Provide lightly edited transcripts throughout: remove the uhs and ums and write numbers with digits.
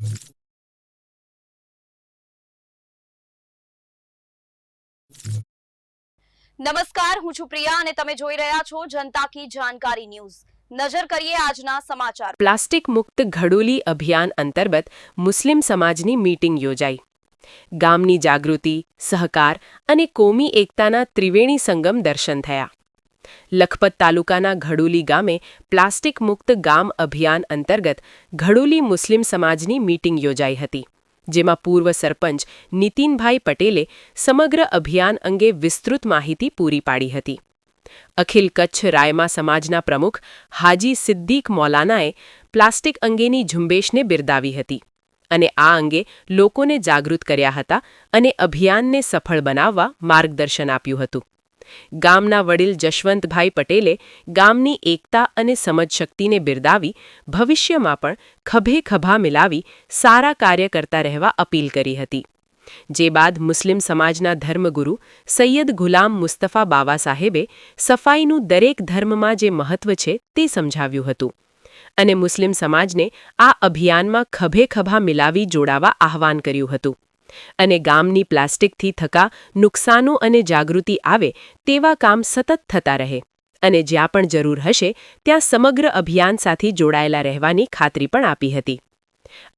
નમસ્કાર, હું છું પ્રિયા અને તમે જોઈ રહ્યા છો જનતા કી જાણકારી ન્યૂઝ। નજર કરીએ આજના સમાચાર। પ્લાસ્ટિક મુક્ત ઘડોલી અભિયાન અંતર્ગત મુસ્લિમ સમાજની મીટિંગ યોજાઈ। ગામની જાગૃતિ, સહકાર અને કોમી એકતાના ત્રિવેણી સંગમ દર્શન થયા। લખપત તાલુકાના ઘડોલી ગામે પ્લાસ્ટિક મુક્ત ગામ અભિયાન અંતર્ગત ઘડોલી મુસ્લિમ સમાજની મીટિંગ યોજાઈ હતી, જેમાં પૂર્વ સરપંચ નીતિનભાઈ પટેલે સમગ્ર અભિયાન અંગે વિસ્તૃત માહિતી પૂરી પાડી હતી। અખિલ કચ્છ રાયમા સમાજના પ્રમુખ હાજી સિદ્દીક મૌલાનાએ પ્લાસ્ટિક અંગેની ઝુંબેશને બિરદાવી હતી અને આ અંગે લોકોને જાગૃત કર્યા હતા અને અભિયાનને સફળ બનાવવા માર્ગદર્શન આપ્યું હતું। ગામના વડીલ જશવંતભાઈ પટેલે ગામની એકતા અને સમજશક્તિને બિરદાવી ભવિષ્યમાં પણ ખભે ખભા મિલાવી સારા કાર્ય કરતા રહેવા અપીલ કરી હતી। જે બાદ મુસ્લિમ સમાજના ધર્મગુરુ સૈયદ ગુલામ મુસ્તફા બાવા સાહેબે સફાઈનું દરેક ધર્મમાં જે મહત્વ છે તે સમજાવ્યું હતું અને મુસ્લિમ સમાજને આ અભિયાનમાં ખભે ખભા મિલાવી જોડાવા આહવાન કર્યું હતું અને ગામની પ્લાસ્ટિકથી થતા નુકસાનો અને જાગૃતિ આવે તેવા કામ સતત થતા રહે અને જ્યાં પણ જરૂર હશે ત્યાં સમગ્ર અભિયાન સાથે જોડાયેલા રહેવાની ખાતરી પણ આપી હતી।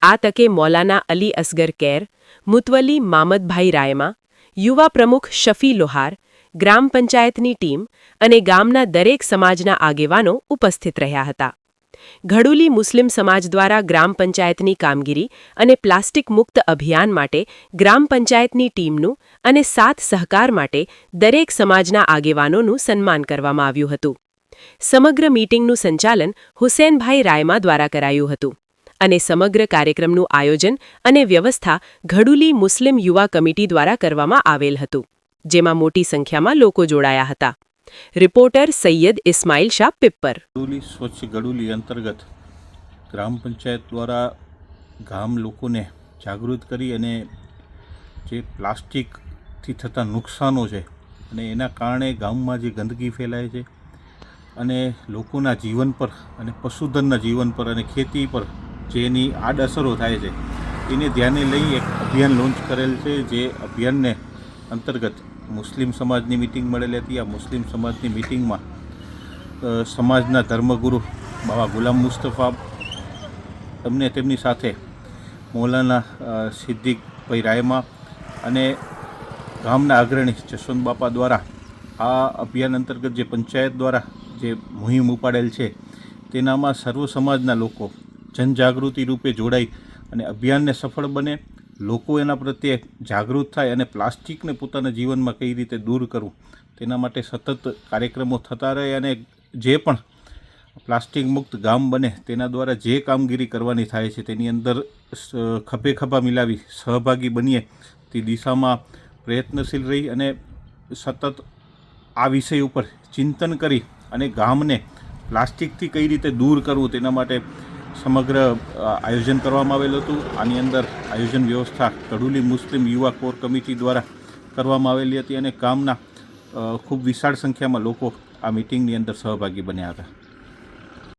આ તકે મૌલાના અલી અસગર કેર, મુતવલી મામદભાઈ રાયમા, યુવા પ્રમુખ શફી લોહાર, ગ્રામ પંચાયતની ટીમ અને ગામના દરેક સમાજના આગેવાનો ઉપસ્થિત રહ્યા હતા। ઘડોલી મુસ્લિમ સમાજ દ્વારા ગ્રામ પંચાયતની કામગીરી અને પ્લાસ્ટિક મુક્ત અભિયાન માટે ગ્રામ પંચાયતની ટીમનું અને સાથ સહકાર માટે દરેક સમાજના આગેવાનોનું સન્માન કરવામાં આવ્યું હતું। સમગ્ર મીટિંગનું સંચાલન હુસેનભાઈ રાયમા દ્વારા કરાયું હતું અને સમગ્ર કાર્યક્રમનું આયોજન અને વ્યવસ્થા ઘડોલી મુસ્લિમ યુવા કમિટી દ્વારા કરવામાં આવેલ હતું, જેમાં મોટી સંખ્યામાં લોકો જોડાયા હતા। રિપોર્ટર સૈયદ ઇસ્માઇલ શાહ પિપ્પર। ઘડોલી સ્વચ્છ ઘડોલી અંતર્ગત ગ્રામ પંચાયત દ્વારા ગામ લોકોને જાગૃત કરી અને જે પ્લાસ્ટિકથી થતા નુકસાનો છે અને એના કારણે ગામમાં જે ગંદકી ફેલાય છે અને લોકોના જીવન પર અને પશુધનના જીવન પર અને ખેતી પર જેની આડઅસરો થાય છે એને ધ્યાને લઈ એક અભિયાન લોન્ચ કરેલ છે। જે અભિયાનને અંતર્ગત મુસ્લિમ સમાજની મિટિંગ મળેલી હતી। આ મુસ્લિમ સમાજની મિટિંગમાં સમાજના ધર્મગુરુ બાબા ગુલામ મુસ્તફા અમને તેમની સાથે મૌલાના સિદ્દીકભાઈ રાયમા અને ગામના અગ્રણી જશવંત બાપા દ્વારા આ અભિયાન અંતર્ગત જે પંચાયત દ્વારા જે મુહિમ ઉપાડેલ છે તેનામાં સર્વ સમાજના લોકો જનજાગૃતિ રૂપે જોડાઈ અને અભિયાનને સફળ બને, લોકો એના પ્રત્યે જાગૃત થાય અને પ્લાસ્ટિકને પોતાના જીવનમાં કઈ રીતે દૂર કરવું તેના માટે સતત કાર્યક્રમો થતા રહે અને જે પણ પ્લાસ્ટિક મુક્ત ગામ બને તેના દ્વારા જે કામગીરી કરવાની થાય છે તેની અંદર ખભે ખભા મિલાવી સહભાગી બનીએ તે દિશામાં પ્રયત્નશીલ રહી અને સતત આ વિષય ઉપર ચિંતન કરી અને ગામને પ્લાસ્ટિકથી કઈ રીતે દૂર કરવું તેના માટે સમગ્ર આયોજન કરવામાં આવેલું હતું। આની અંદર આયોજન વ્યવસ્થા ઘડોલી મુસ્લિમ યુવા કોર કમિટી દ્વારા કરવામાં આવેલી હતી અને ગામના ખૂબ વિશાળ સંખ્યામાં લોકો આ મિટિંગની અંદર સહભાગી બન્યા હતા।